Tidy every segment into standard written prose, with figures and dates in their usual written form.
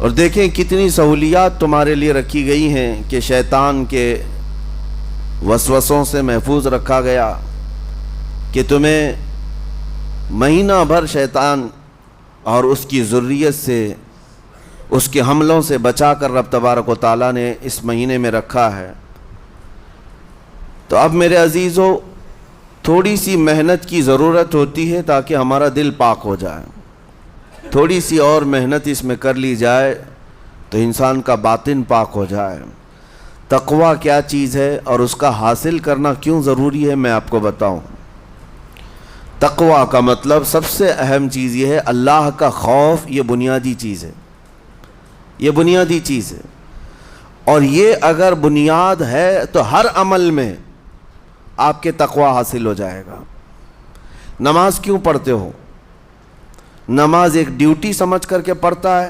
اور دیکھیں کتنی سہولیات تمہارے لیے رکھی گئی ہیں کہ شیطان کے وسوسوں سے محفوظ رکھا گیا، کہ تمہیں مہینہ بھر شیطان اور اس کی ذریت سے، اس کے حملوں سے بچا کر رب تبارک و تعالیٰ نے اس مہینے میں رکھا ہے۔ تو اب میرے عزیزو، تھوڑی سی محنت کی ضرورت ہوتی ہے تاکہ ہمارا دل پاک ہو جائے۔ تھوڑی سی اور محنت اس میں کر لی جائے تو انسان کا باطن پاک ہو جائے۔ تقویٰ کیا چیز ہے اور اس کا حاصل کرنا کیوں ضروری ہے، میں آپ کو بتاؤں۔ تقویٰ کا مطلب سب سے اہم چیز یہ ہے، اللہ کا خوف۔ یہ بنیادی چیز ہے، یہ بنیادی چیز ہے، اور یہ اگر بنیاد ہے تو ہر عمل میں آپ کے تقویٰ حاصل ہو جائے گا۔ نماز کیوں پڑھتے ہو؟ نماز ایک ڈیوٹی سمجھ کر کے پڑھتا ہے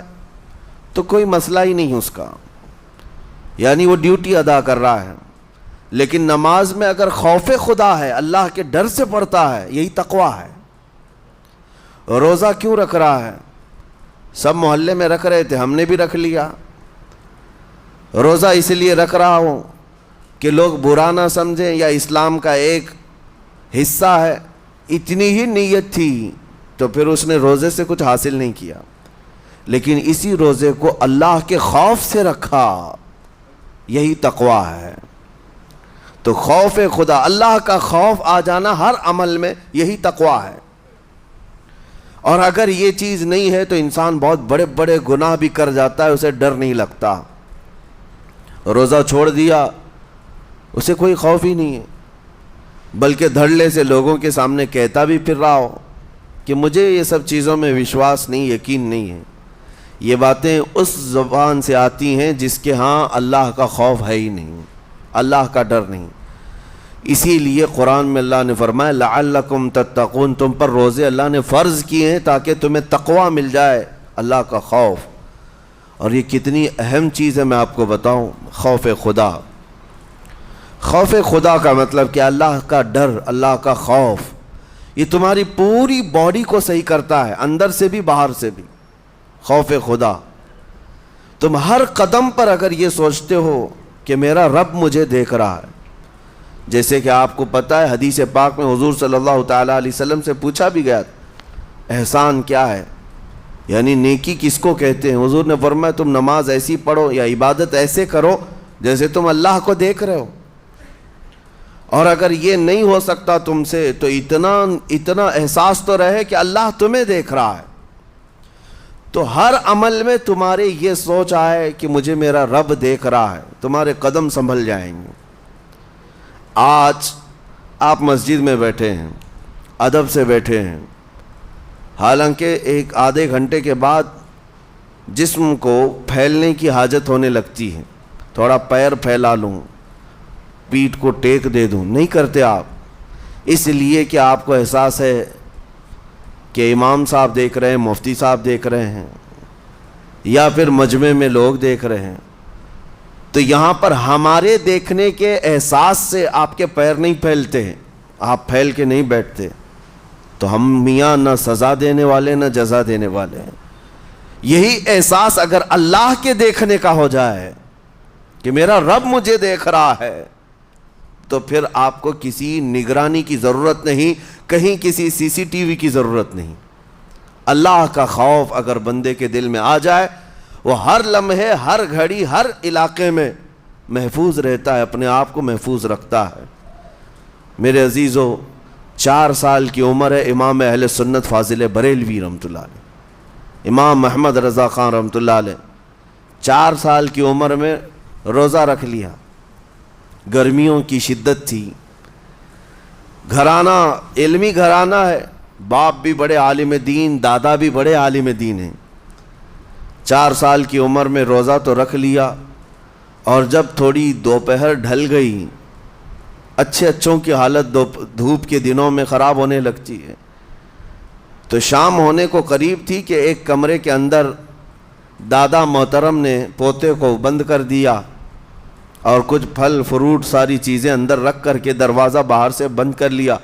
تو کوئی مسئلہ ہی نہیں اس کا، یعنی وہ ڈیوٹی ادا کر رہا ہے۔ لیکن نماز میں اگر خوف خدا ہے، اللہ کے ڈر سے پڑھتا ہے، یہی تقویٰ ہے۔ روزہ کیوں رکھ رہا ہے؟ سب محلے میں رکھ رہے تھے، ہم نے بھی رکھ لیا۔ روزہ اس لیے رکھ رہا ہوں کہ لوگ برا نہ سمجھیں، یا اسلام کا ایک حصہ ہے۔ اتنی ہی نیت تھی تو پھر اس نے روزے سے کچھ حاصل نہیں کیا، لیکن اسی روزے کو اللہ کے خوف سے رکھا، یہی تقویٰ ہے۔ تو خوف خدا، اللہ کا خوف آ جانا ہر عمل میں، یہی تقویٰ ہے۔ اور اگر یہ چیز نہیں ہے تو انسان بہت بڑے بڑے گناہ بھی کر جاتا ہے، اسے ڈر نہیں لگتا۔ روزہ چھوڑ دیا، اسے کوئی خوف ہی نہیں ہے، بلکہ دھڑلے سے لوگوں کے سامنے کہتا بھی پھر رہا ہو کہ مجھے یہ سب چیزوں میں وشواس نہیں، یقین نہیں ہے۔ یہ باتیں اس زبان سے آتی ہیں جس کے ہاں اللہ کا خوف ہے ہی نہیں، اللہ کا ڈر نہیں۔ اسی لیے قرآن میں اللہ نے فرمایا لعلکم تتقون، تم پر روزے اللہ نے فرض کیے ہیں تاکہ تمہیں تقویٰ مل جائے، اللہ کا خوف۔ اور یہ کتنی اہم چیز ہے میں آپ کو بتاؤں، خوف خدا۔ خوف خدا کا مطلب کہ اللہ کا ڈر، اللہ کا خوف، یہ تمہاری پوری باڈی کو صحیح کرتا ہے، اندر سے بھی باہر سے بھی۔ خوف خدا، تم ہر قدم پر اگر یہ سوچتے ہو کہ میرا رب مجھے دیکھ رہا ہے، جیسے کہ آپ کو پتہ ہے حدیث پاک میں حضور صلی اللہ تعالیٰ علیہ وسلم سے پوچھا بھی گیا احسان کیا ہے، یعنی نیکی کس کو کہتے ہیں؟ حضور نے فرمایا تم نماز ایسی پڑھو یا عبادت ایسے کرو جیسے تم اللہ کو دیکھ رہے ہو۔ اور اگر یہ نہیں ہو سکتا تم سے تو اتنا احساس تو رہے کہ اللہ تمہیں دیکھ رہا ہے، تو ہر عمل میں تمہارے یہ سوچ آئے کہ مجھے میرا رب دیکھ رہا ہے، تمہارے قدم سنبھل جائیں گے۔ آج آپ مسجد میں بیٹھے ہیں، ادب سے بیٹھے ہیں، حالانکہ ایک آدھے گھنٹے کے بعد جسم کو پھیلنے کی حاجت ہونے لگتی ہے، تھوڑا پیر پھیلا لوں، پیٹھ کو ٹیک دے دوں، نہیں کرتے آپ، اس لیے کہ آپ کو احساس ہے کہ امام صاحب دیکھ رہے ہیں، مفتی صاحب دیکھ رہے ہیں، یا پھر مجمع میں لوگ دیکھ رہے ہیں۔ تو یہاں پر ہمارے دیکھنے کے احساس سے آپ کے پیر نہیں پھیلتے ہیں، آپ پھیل کے نہیں بیٹھتے۔ تو ہم میاں نہ سزا دینے والے نہ جزا دینے والے ہیں۔ یہی احساس اگر اللہ کے دیکھنے کا ہو جائے کہ میرا رب مجھے دیکھ رہا ہے، تو پھر آپ کو کسی نگرانی کی ضرورت نہیں، کہیں کسی سی سی ٹی وی کی ضرورت نہیں۔ اللہ کا خوف اگر بندے کے دل میں آ جائے، وہ ہر لمحے، ہر گھڑی، ہر علاقے میں محفوظ رہتا ہے، اپنے آپ کو محفوظ رکھتا ہے۔ میرے عزیزو، 4 سال کی عمر ہے امام اہل سنت فاضل بریلوی رحمۃ اللہ علیہ، امام محمد رضا خان رحمۃ اللہ علیہ، 4 سال کی عمر میں روزہ رکھ لیا۔ گرمیوں کی شدت تھی، گھرانہ علمی گھرانہ ہے، باپ بھی بڑے عالم دین، دادا بھی بڑے عالم دین ہیں۔ 4 سال کی عمر میں روزہ تو رکھ لیا، اور جب تھوڑی دوپہر ڈھل گئی، اچھوں کی حالت دھوپ کے دنوں میں خراب ہونے لگتی ہے، تو شام ہونے کو قریب تھی کہ ایک کمرے کے اندر دادا محترم نے پوتے کو بند کر دیا، اور کچھ پھل فروٹ ساری چیزیں اندر رکھ کر کے دروازہ باہر سے بند کر لیا،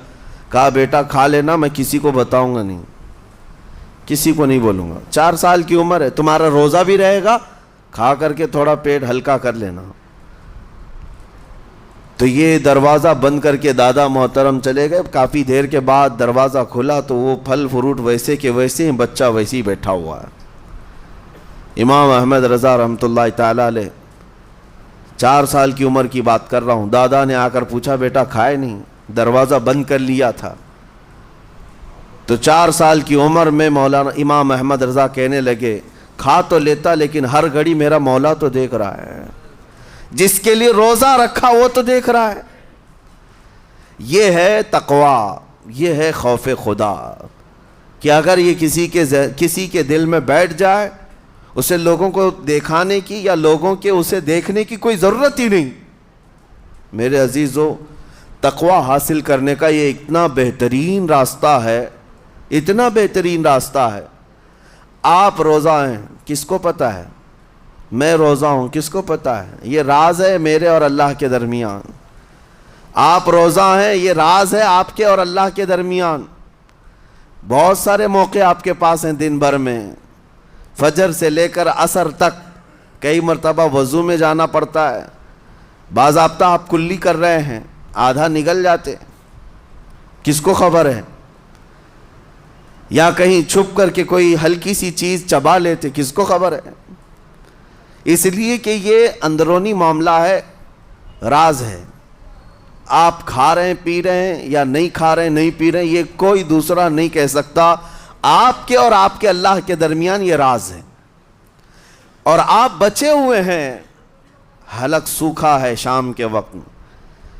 کہا بیٹا کھا لینا، میں کسی کو بتاؤں گا نہیں۔ کسی کو نہیں بولوں گا. 4 سال کی عمر ہے, تمہارا روزہ بھی رہے گا, کھا کر کے تھوڑا پیٹ ہلکا کر لینا. تو یہ دروازہ بند کر کے دادا محترم چلے گئے. کافی دیر کے بعد دروازہ کھلا تو وہ پھل فروٹ ویسے کے ویسے ہیں, بچہ ویسے ہی بیٹھا ہوا ہے. امام احمد رضا رحمۃ اللہ تعالی علیہ, 4 سال کی عمر کی بات کر رہا ہوں. دادا نے آ کر پوچھا, بیٹا کھائے نہیں؟ دروازہ بند کر لیا تھا. تو 4 سال کی عمر میں مولانا امام احمد رضا کہنے لگے, کھا تو لیتا لیکن ہر گھڑی میرا مولا تو دیکھ رہا ہے, جس کے لیے روزہ رکھا وہ تو دیکھ رہا ہے. یہ ہے تقویٰ, یہ ہے خوف خدا, کہ اگر یہ کسی کے دل میں بیٹھ جائے, اسے لوگوں کو دکھانے کی یا لوگوں کے اسے دیکھنے کی کوئی ضرورت ہی نہیں. میرے عزیزو, تقویٰ حاصل کرنے کا یہ اتنا بہترین راستہ ہے, اتنا بہترین راستہ ہے. آپ روزہ ہیں, کس کو پتہ ہے؟ میں روزہ ہوں, کس کو پتہ ہے؟ یہ راز ہے میرے اور اللہ کے درمیان. آپ روزہ ہیں, یہ راز ہے آپ کے اور اللہ کے درمیان. بہت سارے موقع آپ کے پاس ہیں دن بھر میں, فجر سے لے کر عصر تک. کئی مرتبہ وضو میں جانا پڑتا ہے, باضابطہ آپ کلی کر رہے ہیں, آدھا نگل جاتے, کس کو خبر ہے؟ یا کہیں چھپ کر کے کوئی ہلکی سی چیز چبا لیتے, کس کو خبر ہے؟ اس لیے کہ یہ اندرونی معاملہ ہے, راز ہے. آپ کھا رہے ہیں, پی رہے ہیں, یا نہیں کھا رہے ہیں, نہیں پی رہے ہیں, یہ کوئی دوسرا نہیں کہہ سکتا. آپ کے اور آپ کے اللہ کے درمیان یہ راز ہے. اور آپ بچے ہوئے ہیں, حلق سوکھا ہے شام کے وقت میں,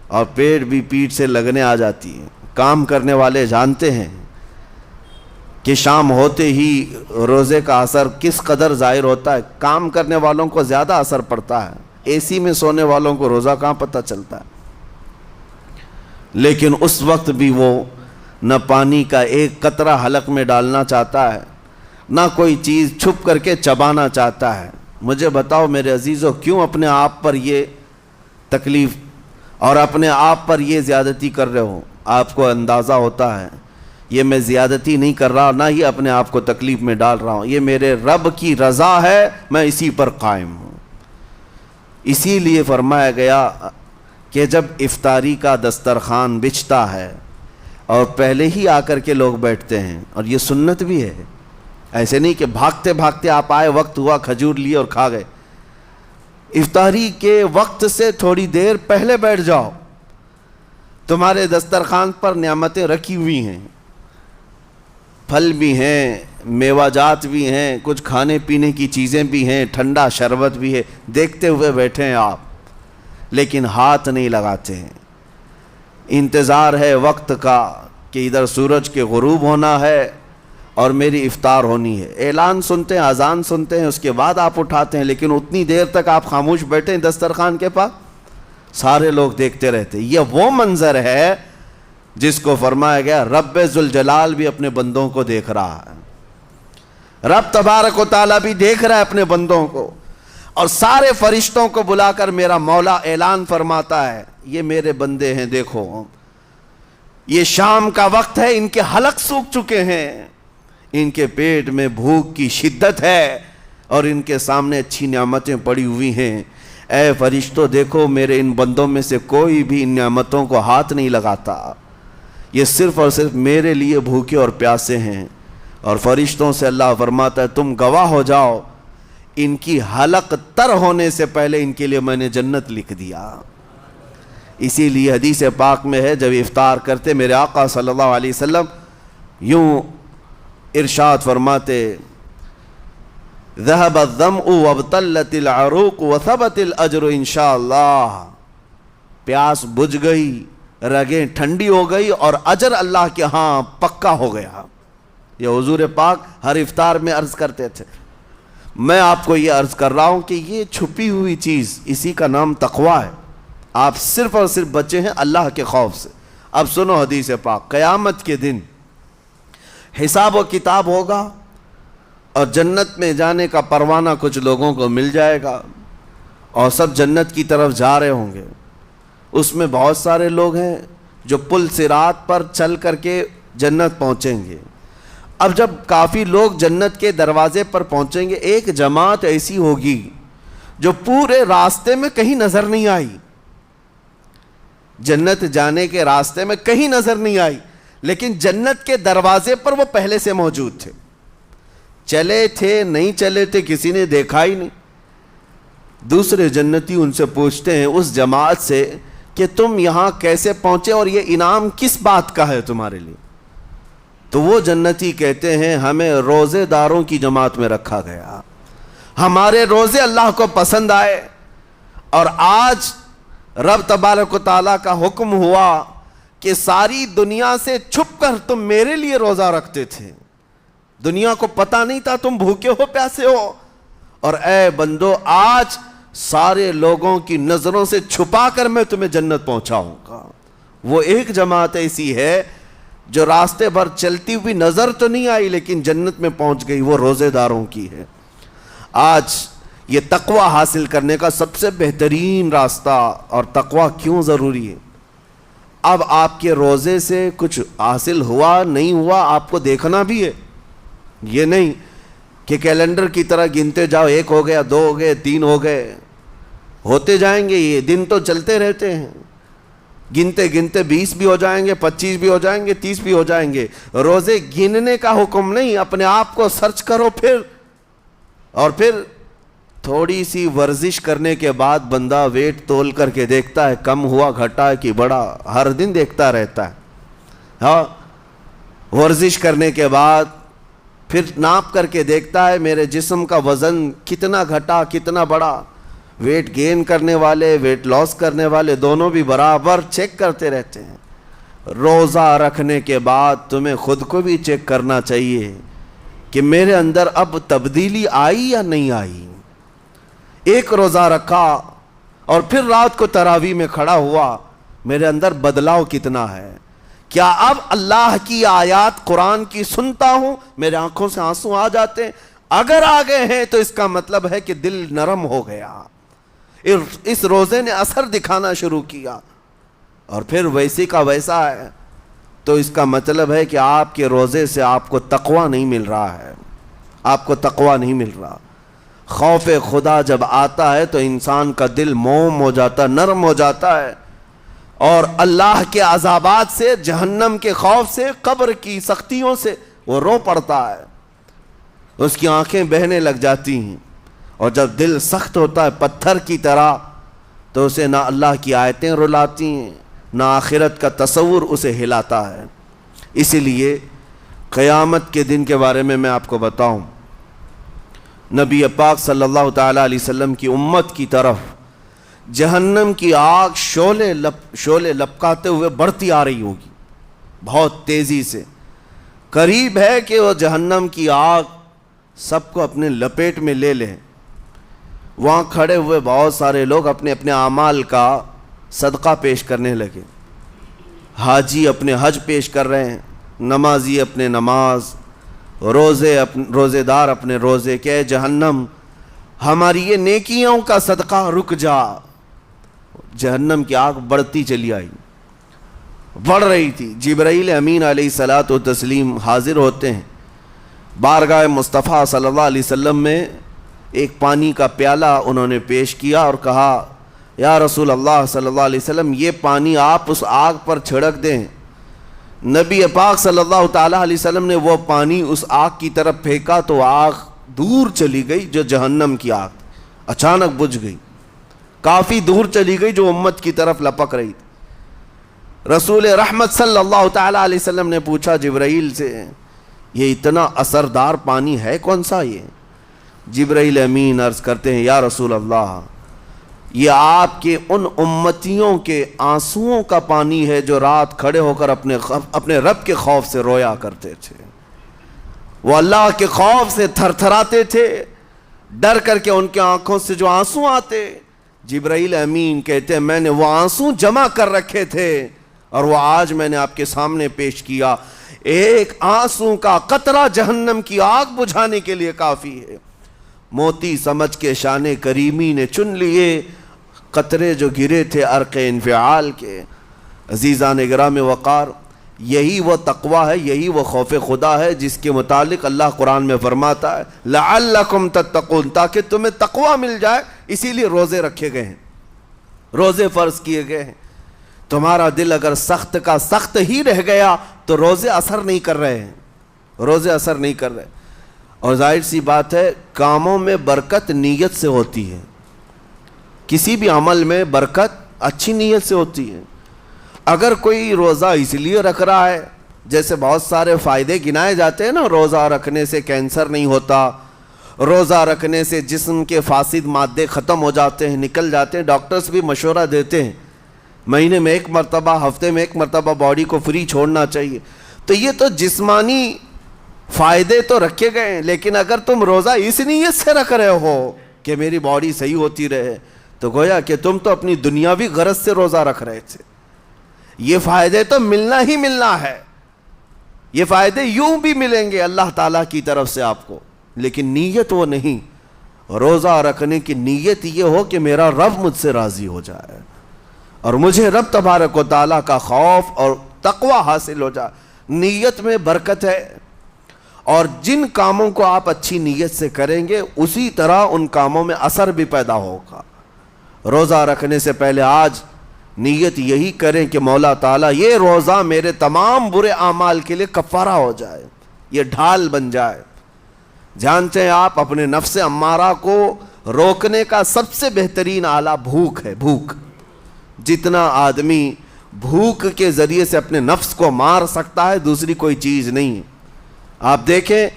اور پیٹ بھی پیٹ سے لگنے آ جاتی ہے. کام کرنے والے جانتے ہیں کہ شام ہوتے ہی روزے کا اثر کس قدر ظاہر ہوتا ہے. کام کرنے والوں کو زیادہ اثر پڑتا ہے, اے سی میں سونے والوں کو روزہ کہاں پتہ چلتا ہے. لیکن اس وقت بھی وہ نہ پانی کا ایک قطرہ حلق میں ڈالنا چاہتا ہے, نہ کوئی چیز چھپ کر کے چبانا چاہتا ہے. مجھے بتاؤ میرے عزیزو, کیوں اپنے آپ پر یہ تکلیف اور اپنے آپ پر یہ زیادتی کر رہے ہو؟ آپ کو اندازہ ہوتا ہے یہ میں زیادتی نہیں کر رہا, نہ ہی اپنے آپ کو تکلیف میں ڈال رہا ہوں. یہ میرے رب کی رضا ہے, میں اسی پر قائم ہوں. اسی لیے فرمایا گیا کہ جب افطاری کا دسترخوان بچھتا ہے اور پہلے ہی آ کر کے لوگ بیٹھتے ہیں, اور یہ سنت بھی ہے, ایسے نہیں کہ بھاگتے بھاگتے آپ آئے, وقت ہوا کھجور لیے اور کھا گئے. افطاری کے وقت سے تھوڑی دیر پہلے بیٹھ جاؤ. تمہارے دسترخوان پر نعمتیں رکھی ہوئی ہیں, پھل بھی ہیں, میوہ جات بھی ہیں, کچھ کھانے پینے کی چیزیں بھی ہیں, ٹھنڈا شربت بھی ہے, دیکھتے ہوئے بیٹھے ہیں آپ, لیکن ہاتھ نہیں لگاتے ہیں. انتظار ہے وقت کا کہ ادھر سورج کے غروب ہونا ہے اور میری افطار ہونی ہے. اعلان سنتے ہیں, اذان سنتے ہیں, اس کے بعد آپ اٹھاتے ہیں, لیکن اتنی دیر تک آپ خاموش بیٹھے ہیں دسترخوان کے پاس, سارے لوگ دیکھتے رہتے. یہ وہ منظر ہے جس کو فرمایا گیا رب ذوالجلال بھی اپنے بندوں کو دیکھ رہا ہے, رب تبارک و تعالیٰ بھی دیکھ رہا ہے اپنے بندوں کو. اور سارے فرشتوں کو بلا کر میرا مولا اعلان فرماتا ہے, یہ میرے بندے ہیں, دیکھو یہ شام کا وقت ہے, ان کے حلق سوکھ چکے ہیں, ان کے پیٹ میں بھوک کی شدت ہے, اور ان کے سامنے اچھی نعمتیں پڑی ہوئی ہیں. اے فرشتوں دیکھو, میرے ان بندوں میں سے کوئی بھی ان نعمتوں کو ہاتھ نہیں لگاتا, یہ صرف اور صرف میرے لیے بھوکے اور پیاسے ہیں. اور فرشتوں سے اللہ فرماتا ہے تم گواہ ہو جاؤ, ان کی حلق تر ہونے سے پہلے ان کے لیے میں نے جنت لکھ دیا. اسی لیے حدیث پاک میں ہے, جب افطار کرتے میرے آقا صلی اللہ علیہ وسلم یوں ارشاد فرماتے, ذهب الظمأ وابتلت العروق وثبت الاجر انشاءاللہ. پیاس بجھ گئی, رگیں ٹھنڈی ہو گئی, اور اجر اللہ کے ہاں پکا ہو گیا. یہ حضور پاک ہر افطار میں عرض کرتے تھے. میں آپ کو یہ عرض کر رہا ہوں کہ یہ چھپی ہوئی چیز, اسی کا نام تقویٰ ہے. آپ صرف اور صرف بچے ہیں اللہ کے خوف سے. اب سنو حدیث پاک, قیامت کے دن حساب و کتاب ہوگا, اور جنت میں جانے کا پروانہ کچھ لوگوں کو مل جائے گا, اور سب جنت کی طرف جا رہے ہوں گے. اس میں بہت سارے لوگ ہیں جو پل صراط پر چل کر کے جنت پہنچیں گے, اب جب کافی لوگ جنت کے دروازے پر پہنچیں گے، ایک جماعت ایسی ہوگی جو پورے راستے میں کہیں نظر نہیں آئی، جنت جانے کے راستے میں کہیں نظر نہیں آئی، لیکن جنت کے دروازے پر وہ پہلے سے موجود تھے، چلے تھے نہیں چلے تھے کسی نے دیکھا ہی نہیں۔ دوسرے جنتی ان سے پوچھتے ہیں اس جماعت سے کہ تم یہاں کیسے پہنچے اور یہ انعام کس بات کا ہے تمہارے لیے؟ تو وہ جنتی کہتے ہیں ہمیں روزے داروں کی جماعت میں رکھا گیا، ہمارے روزے اللہ کو پسند آئے، اور آج رب تبارک و تعالیٰ کا حکم ہوا کہ ساری دنیا سے چھپ کر تم میرے لیے روزہ رکھتے تھے، دنیا کو پتا نہیں تھا تم بھوکے ہو پیاسے ہو، اور اے بندو آج سارے لوگوں کی نظروں سے چھپا کر میں تمہیں جنت پہنچاؤں گا۔ وہ ایک جماعت ایسی ہے جو راستے بھر چلتی ہوئی نظر تو نہیں آئی لیکن جنت میں پہنچ گئی، وہ روزے داروں کی ہے۔ آج یہ تقوی حاصل کرنے کا سب سے بہترین راستہ، اور تقوی کیوں ضروری ہے؟ اب آپ کے روزے سے کچھ حاصل ہوا نہیں ہوا آپ کو دیکھنا بھی ہے، یہ نہیں کہ کیلنڈر کی طرح گنتے جاؤ، 1 ہو گیا، 2 ہو گئے، 3 ہو گئے، ہوتے جائیں گے، یہ دن تو چلتے رہتے ہیں، گنتے گنتے 20 بھی ہو جائیں گے، 25 بھی ہو جائیں گے، 30 بھی ہو جائیں گے۔ روزے گننے کا حکم نہیں، اپنے آپ کو سرچ کرو پھر تھوڑی سی ورزش کرنے کے بعد بندہ ویٹ تول کر کے دیکھتا ہے کم ہوا گھٹا کہ بڑا، ہر دن دیکھتا رہتا ہے۔ ہاں، ورزش کرنے کے بعد پھر ناپ کر کے دیکھتا ہے میرے جسم کا وزن کتنا گھٹا کتنا بڑا۔ ویٹ گین کرنے والے ویٹ لاس کرنے والے دونوں بھی برابر چیک کرتے رہتے ہیں۔ روزہ رکھنے کے بعد تمہیں خود کو بھی چیک کرنا چاہیے کہ میرے اندر اب تبدیلی آئی یا نہیں آئی۔ ایک روزہ رکھا اور پھر رات کو تراویح میں کھڑا ہوا، میرے اندر بدلاؤ کتنا ہے؟ کیا اب اللہ کی آیات قرآن کی سنتا ہوں، میرے آنکھوں سے آنسو آ جاتے ہیں؟ اگر آ گئے ہیں تو اس کا مطلب ہے کہ دل نرم ہو گیا، اس روزے نے اثر دکھانا شروع کیا، اور پھر ویسے کا ویسا ہے، تو اس کا مطلب ہے کہ آپ کے روزے سے آپ کو تقوی نہیں مل رہا ہے، آپ کو تقوی نہیں مل رہا۔ خوف خدا جب آتا ہے تو انسان کا دل موم ہو جاتا، نرم ہو جاتا ہے، اور اللہ کے عذابات سے، جہنم کے خوف سے، قبر کی سختیوں سے وہ رو پڑتا ہے، اس کی آنکھیں بہنے لگ جاتی ہیں، اور جب دل سخت ہوتا ہے پتھر کی طرح تو اسے نہ اللہ کی آیتیں رلاتی ہیں نہ آخرت کا تصور اسے ہلاتا ہے۔ اسی لیے قیامت کے دن کے بارے میں آپ کو بتاؤں، نبی پاک صلی اللہ تعالیٰ علیہ وسلم کی امت کی طرف جہنم کی آگ شعلے لپکاتے ہوئے بڑھتی آ رہی ہوگی بہت تیزی سے، قریب ہے کہ وہ جہنم کی آگ سب کو اپنے لپیٹ میں لے لیں۔ وہاں کھڑے ہوئے بہت سارے لوگ اپنے اپنے اعمال کا صدقہ پیش کرنے لگے، حاجی اپنے حج پیش کر رہے ہیں، نمازی اپنے نماز، روزے دار اپنے روزے، کہ جہنم ہماری یہ نیکیوں کا صدقہ رک جا۔ جہنم کی آگ بڑھتی چلی آئی، بڑھ رہی تھی۔ جبرائیل امین علیہ الصلاۃ والتسلیم حاضر ہوتے ہیں بارگاہ مصطفیٰ صلی اللہ علیہ وسلم میں، ایک پانی کا پیالہ انہوں نے پیش کیا اور کہا یا رسول اللہ صلی اللہ علیہ وسلم یہ پانی آپ اس آگ پر چھڑک دیں۔ نبی پاک صلی اللہ تعالیٰ علیہ وسلم نے وہ پانی اس آگ کی طرف پھینکا تو آگ دور چلی گئی، جو جہنم کی آگ اچانک بجھ گئی، کافی دور چلی گئی جو امت کی طرف لپک رہی تھی۔ رسول رحمت صلی اللہ تعالیٰ علیہ وسلم نے پوچھا جبرائیل سے یہ اتنا اثردار پانی ہے کون سا؟ یہ جبرائیل امین عرض کرتے ہیں یا رسول اللہ یہ آپ کے ان امتیوں کے آنسوؤں کا پانی ہے جو رات کھڑے ہو کر اپنے رب کے خوف سے رویا کرتے تھے، وہ اللہ کے خوف سے تھر تھراتے تھے، ڈر کر کے ان کے آنکھوں سے جو آنسو آتے۔ جبرائیل امین کہتے ہیں میں نے وہ آنسو جمع کر رکھے تھے اور وہ آج میں نے آپ کے سامنے پیش کیا۔ ایک آنسو کا قطرہ جہنم کی آگ بجھانے کے لیے کافی ہے۔ موتی سمجھ کے شان کریمی نے چن لیے قطرے جو گرے تھے عرق انفعال کے۔ عزیزان گرامی وقار، یہی وہ تقوی ہے، یہی وہ خوف خدا ہے جس کے متعلق اللہ قرآن میں فرماتا ہے لعلکم تتقون، تاکہ تمہیں تقوی مل جائے، اسی لیے روزے رکھے گئے ہیں، روزے فرض کیے گئے ہیں۔ تمہارا دل اگر سخت کا سخت ہی رہ گیا تو روزے اثر نہیں کر رہے ہیں، روزے اثر نہیں کر رہے۔ اور ظاہر سی بات ہے کاموں میں برکت نیت سے ہوتی ہے، کسی بھی عمل میں برکت اچھی نیت سے ہوتی ہے۔ اگر کوئی روزہ اس لیے رکھ رہا ہے، جیسے بہت سارے فائدے گنائے جاتے ہیں نا، روزہ رکھنے سے کینسر نہیں ہوتا، روزہ رکھنے سے جسم کے فاسد مادے ختم ہو جاتے ہیں، نکل جاتے ہیں، ڈاکٹرز بھی مشورہ دیتے ہیں مہینے میں ایک مرتبہ، ہفتے میں ایک مرتبہ باڈی کو فری چھوڑنا چاہیے۔ تو یہ تو جسمانی فائدے تو رکھے گئے ہیں، لیکن اگر تم روزہ اس نیت سے رکھ رہے ہو کہ میری باڈی صحیح ہوتی رہے، تو گویا کہ تم تو اپنی دنیاوی غرض سے روزہ رکھ رہے تھے۔ یہ فائدے تو ملنا ہی ملنا ہے، یہ فائدے یوں بھی ملیں گے اللہ تعالیٰ کی طرف سے آپ کو، لیکن نیت وہ نہیں۔ روزہ رکھنے کی نیت یہ ہو کہ میرا رب مجھ سے راضی ہو جائے اور مجھے رب تبارک و تعالیٰ کا خوف اور تقوی حاصل ہو جائے۔ نیت میں برکت ہے، اور جن کاموں کو آپ اچھی نیت سے کریں گے اسی طرح ان کاموں میں اثر بھی پیدا ہوگا۔ روزہ رکھنے سے پہلے آج نیت یہی کریں کہ مولا تعالیٰ یہ روزہ میرے تمام برے اعمال کے لیے کفارہ ہو جائے، یہ ڈھال بن جائے۔ جانتے ہیں آپ اپنے نفس امارہ کو روکنے کا سب سے بہترین آلہ بھوک ہے، بھوک۔ جتنا آدمی بھوک کے ذریعے سے اپنے نفس کو مار سکتا ہے دوسری کوئی چیز نہیں ہے۔ آپ دیکھیں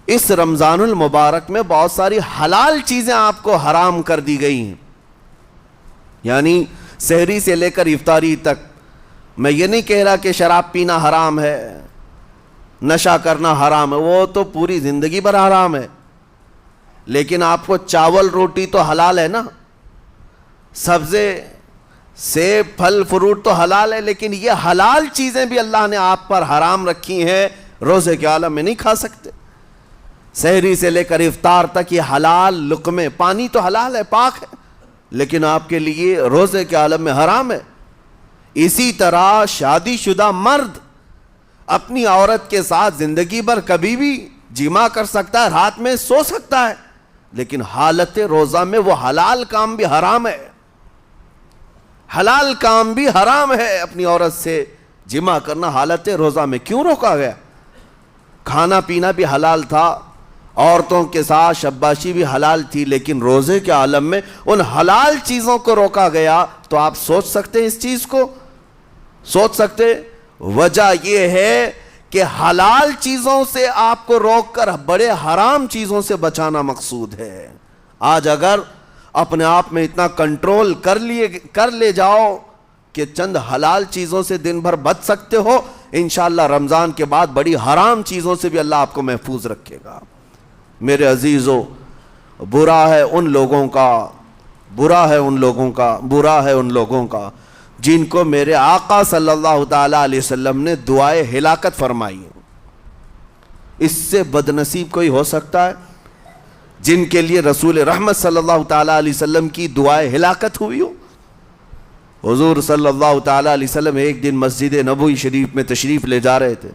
اس رمضان المبارک میں بہت ساری حلال چیزیں آپ کو حرام کر دی گئی ہیں، یعنی سحری سے لے کر افطاری تک۔ میں یہ نہیں کہہ رہا کہ شراب پینا حرام ہے، نشہ کرنا حرام ہے، وہ تو پوری زندگی بھر حرام ہے، لیکن آپ کو چاول روٹی تو حلال ہے نا، سبزے سیب پھل فروٹ تو حلال ہے، لیکن یہ حلال چیزیں بھی اللہ نے آپ پر حرام رکھی ہیں، روزے کے عالم میں نہیں کھا سکتے۔ سحری سے لے کر افطار تک یہ حلال لقمے، پانی تو حلال ہے، پاک ہے، لیکن آپ کے لیے روزے کے عالم میں حرام ہے۔ اسی طرح شادی شدہ مرد اپنی عورت کے ساتھ زندگی بھر کبھی بھی جمع کر سکتا ہے، رات میں سو سکتا ہے، لیکن حالت روزہ میں وہ حلال کام بھی حرام ہے، حلال کام بھی حرام ہے۔ اپنی عورت سے جمع کرنا حالت روزہ میں کیوں روکا گیا؟ کھانا پینا بھی حلال تھا، عورتوں کے ساتھ شباشی بھی حلال تھی، لیکن روزے کے عالم میں ان حلال چیزوں کو روکا گیا۔ تو آپ سوچ سکتے ہیں اس چیز کو، سوچ سکتے؟ وجہ یہ ہے کہ حلال چیزوں سے آپ کو روک کر بڑے حرام چیزوں سے بچانا مقصود ہے۔ آج اگر اپنے آپ میں اتنا کنٹرول کر لے جاؤ کہ چند حلال چیزوں سے دن بھر بچ سکتے ہو، انشاءاللہ رمضان کے بعد بڑی حرام چیزوں سے بھی اللہ آپ کو محفوظ رکھے گا۔ میرے عزیزو، برا ہے ان لوگوں کا، برا ہے ان لوگوں کا، برا ہے ان لوگوں کا جن کو میرے آقا صلی اللہ تعالیٰ علیہ وسلم نے دعائے ہلاکت فرمائی ہے۔ اس سے بدنصیب کوئی ہو سکتا ہے جن کے لیے رسول رحمت صلی اللہ تعالیٰ علیہ وسلم کی دعائے ہلاکت ہوئی ہو؟ حضور صلی اللہ تعالیٰ علیہ وسلم ایک دن مسجد نبوی شریف میں تشریف لے جا رہے تھے،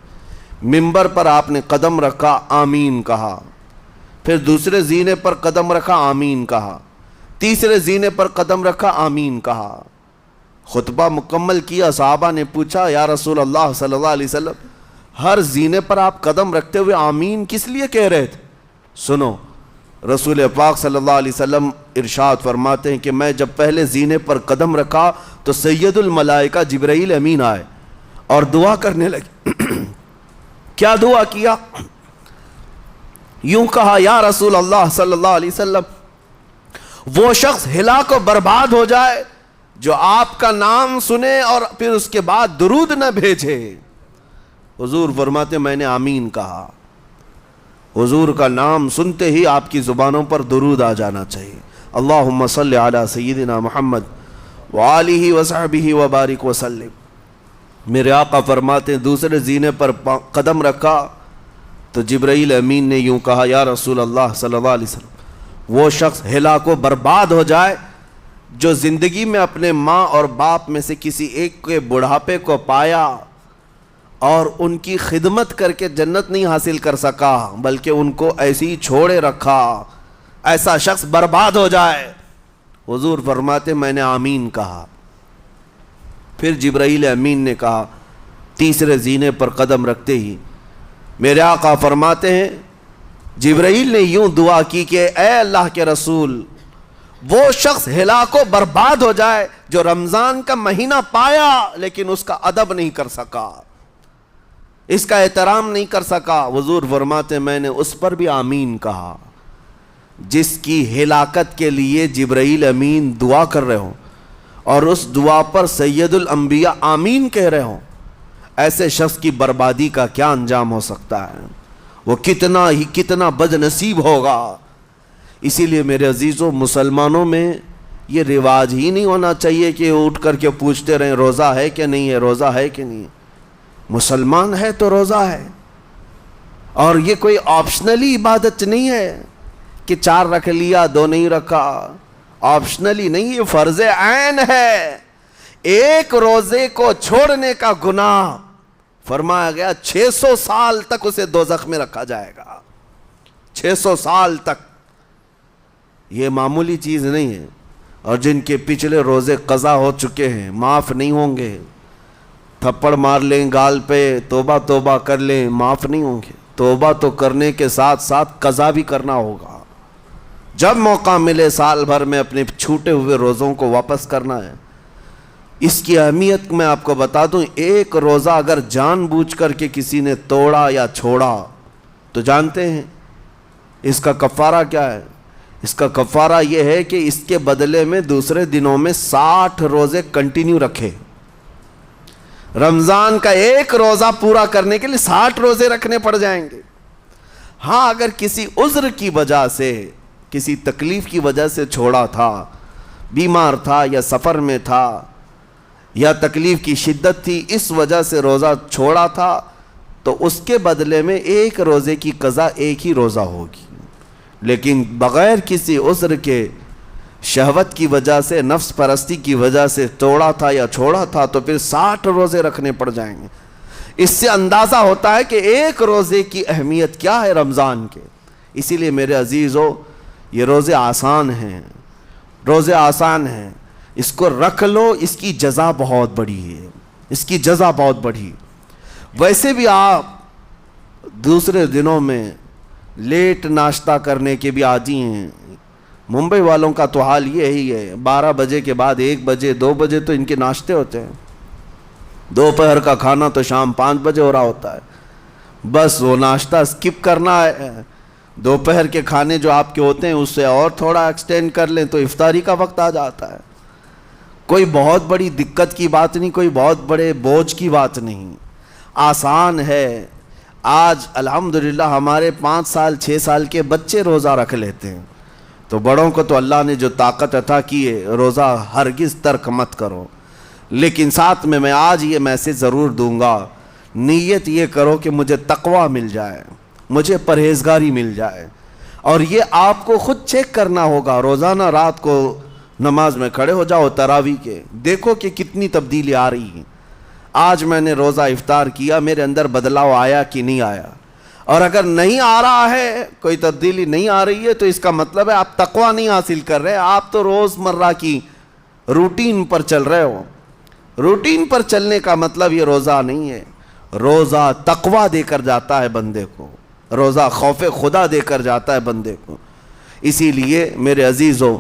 منبر پر آپ نے قدم رکھا، آمین کہا، پھر دوسرے زینے پر قدم رکھا، آمین کہا، تیسرے زینے پر قدم رکھا، آمین کہا۔ خطبہ مکمل کیا، صحابہ نے پوچھا یا رسول اللہ صلی اللہ علیہ وسلم ہر زینے پر آپ قدم رکھتے ہوئے آمین کس لیے کہہ رہے تھے؟ سنو، رسول پاک صلی اللہ علیہ وسلم ارشاد فرماتے ہیں کہ میں جب پہلے زینے پر قدم رکھا تو سید الملائکہ جبرائیل امین آئے اور دعا کرنے لگے۔ کیا دعا کیا؟ یوں کہا، یا رسول اللہ صلی اللہ علیہ وسلم وہ شخص ہلاک و برباد ہو جائے جو آپ کا نام سنے اور پھر اس کے بعد درود نہ بھیجے۔ حضور فرماتے میں نے آمین کہا۔ حضور کا نام سنتے ہی آپ کی زبانوں پر درود آ جانا چاہیے۔ اللہم صلی علی سیدنا محمد وآلہ وصحبہ وبارک وسلم۔ میرے آقا فرماتے ہیں دوسرے زینے پر قدم رکھا تو جبرائیل امین نے یوں کہا، یا رسول اللہ صلی اللہ علیہ وسلم وہ شخص ہلاک و برباد ہو جائے جو زندگی میں اپنے ماں اور باپ میں سے کسی ایک کے بڑھاپے کو پایا اور ان کی خدمت کر کے جنت نہیں حاصل کر سکا بلکہ ان کو ایسے ہی چھوڑے رکھا، ایسا شخص برباد ہو جائے۔ حضور فرماتے میں نے آمین کہا۔ پھر جبرائیل امین نے کہا، تیسرے زینے پر قدم رکھتے ہی میرے آقا فرماتے ہیں جبرائیل نے یوں دعا کی کہ اے اللہ کے رسول، وہ شخص ہلاک و برباد ہو جائے جو رمضان کا مہینہ پایا لیکن اس کا ادب نہیں کر سکا، اس کا احترام نہیں کر سکا۔ حضور فرماتے میں نے اس پر بھی آمین کہا۔ جس کی ہلاکت کے لیے جبرائیل امین دعا کر رہے ہوں اور اس دعا پر سید الانبیاء آمین کہہ رہے ہوں، ایسے شخص کی بربادی کا کیا انجام ہو سکتا ہے؟ وہ کتنا بد نصیب ہوگا۔ اسی لیے میرے عزیزوں، مسلمانوں میں یہ رواج ہی نہیں ہونا چاہیے کہ اٹھ کر کے پوچھتے رہیں روزہ ہے کہ نہیں ہے، روزہ ہے کہ نہیں ہے۔ مسلمان ہے تو روزہ ہے، اور یہ کوئی آپشنلی عبادت نہیں ہے کہ 4 رکھ لیا 2 نہیں رکھا، آپشنلی نہیں، یہ فرض عین ہے۔ ایک روزے کو چھوڑنے کا گناہ فرمایا گیا 600 سال تک اسے دوزخ میں رکھا جائے گا، 600 سال تک۔ یہ معمولی چیز نہیں ہے، اور جن کے پچھلے روزے قضا ہو چکے ہیں معاف نہیں ہوں گے۔ تھپڑ مار لیں گال پہ، توبہ توبہ کر لیں، معاف نہیں ہوں گے۔ توبہ تو کرنے کے ساتھ ساتھ قضا بھی کرنا ہوگا۔ جب موقع ملے سال بھر میں اپنے چھوٹے ہوئے روزوں کو واپس کرنا ہے۔ اس کی اہمیت میں آپ کو بتا دوں، ایک روزہ اگر جان بوجھ کر کے کسی نے توڑا یا چھوڑا تو جانتے ہیں اس کا کفارہ کیا ہے؟ اس کا کفارہ یہ ہے کہ اس کے بدلے میں دوسرے دنوں میں 60 روزے کنٹینیو رکھے۔ رمضان کا ایک روزہ پورا کرنے کے لیے 60 روزے رکھنے پڑ جائیں گے۔ ہاں، اگر کسی عذر کی وجہ سے، کسی تکلیف کی وجہ سے چھوڑا تھا، بیمار تھا یا سفر میں تھا یا تکلیف کی شدت تھی، اس وجہ سے روزہ چھوڑا تھا، تو اس کے بدلے میں ایک روزے کی قضا ایک ہی روزہ ہوگی۔ لیکن بغیر کسی عذر کے، شہوت کی وجہ سے، نفس پرستی کی وجہ سے توڑا تھا یا چھوڑا تھا تو پھر 60 روزے رکھنے پڑ جائیں گے۔ اس سے اندازہ ہوتا ہے کہ ایک روزے کی اہمیت کیا ہے رمضان کے۔ اسی لیے میرے عزیزو، یہ روزے آسان ہیں، روزے آسان ہیں، اس کو رکھ لو، اس کی جزا بہت بڑی ہے، اس کی جزا بہت بڑی۔ ویسے بھی آپ دوسرے دنوں میں لیٹ ناشتہ کرنے کے بھی عادی ہیں۔ ممبئی والوں کا تو حال یہی ہے، 12 بجے کے بعد 1 بجے 2 بجے تو ان کے ناشتے ہوتے ہیں، دوپہر کا کھانا تو شام 5 بجے ہو رہا ہوتا ہے۔ بس وہ ناشتہ سکپ کرنا ہے، دوپہر کے کھانے جو آپ کے ہوتے ہیں اس سے اور تھوڑا ایکسٹینڈ کر لیں تو افطاری کا وقت آ جاتا ہے۔ کوئی بہت بڑی دقت کی بات نہیں، کوئی بہت بڑے بوجھ کی بات نہیں، آسان ہے۔ آج الحمدللہ ہمارے 5 سال 6 سال کے بچے روزہ رکھ لیتے ہیں، تو بڑوں کو تو اللہ نے جو طاقت عطا کی ہے، روزہ ہرگز ترک مت کرو۔ لیکن ساتھ میں آج یہ میسج ضرور دوں گا، نیت یہ کرو کہ مجھے تقویٰ مل جائے، مجھے پرہیزگاری مل جائے، اور یہ آپ کو خود چیک کرنا ہوگا۔ روزانہ رات کو نماز میں کھڑے ہو جاؤ تراویح کے، دیکھو کہ کتنی تبدیلی آ رہی ہے۔ آج میں نے روزہ افطار کیا، میرے اندر بدلاؤ آیا کہ نہیں آیا؟ اور اگر نہیں آ رہا ہے، کوئی تبدیلی نہیں آ رہی ہے، تو اس کا مطلب ہے آپ تقویٰ نہیں حاصل کر رہے، آپ تو روز مرہ کی روٹین پر چل رہے ہو۔ روٹین پر چلنے کا مطلب یہ روزہ نہیں ہے۔ روزہ تقویٰ دے کر جاتا ہے بندے کو، روزہ خوف خدا دے کر جاتا ہے بندے کو۔ اسی لیے میرے عزیزو،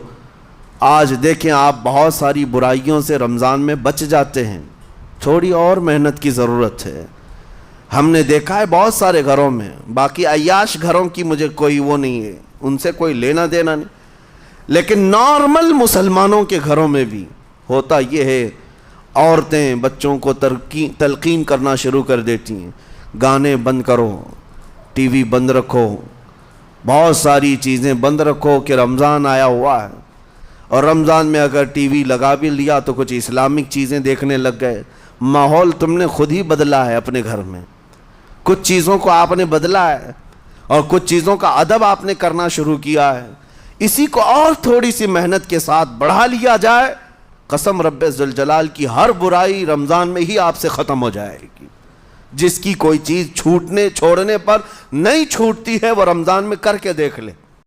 آج دیکھیں آپ بہت ساری برائیوں سے رمضان میں بچ جاتے ہیں، تھوڑی اور محنت کی ضرورت ہے۔ ہم نے دیکھا ہے بہت سارے گھروں میں، باقی عیاش گھروں کی مجھے کوئی وہ نہیں ہے، ان سے کوئی لینا دینا نہیں، لیکن نارمل مسلمانوں کے گھروں میں بھی ہوتا یہ ہے، عورتیں بچوں کو تلقین کرنا شروع کر دیتی ہیں، گانے بند کرو، ٹی وی بند رکھو، بہت ساری چیزیں بند رکھو کہ رمضان آیا ہوا ہے۔ اور رمضان میں اگر ٹی وی لگا بھی لیا تو کچھ اسلامک چیزیں دیکھنے لگ گئے۔ ماحول تم نے خود ہی بدلا ہے اپنے گھر میں، کچھ چیزوں کو آپ نے بدلا ہے، اور کچھ چیزوں کا ادب آپ نے کرنا شروع کیا ہے۔ اسی کو اور تھوڑی سی محنت کے ساتھ بڑھا لیا جائے، قسم رب ذوالجلال کی ہر برائی رمضان میں ہی آپ سے ختم ہو جائے گی۔ جس کی کوئی چیز چھوڑنے پر نہیں چھوٹتی ہے وہ رمضان میں کر کے دیکھ لے.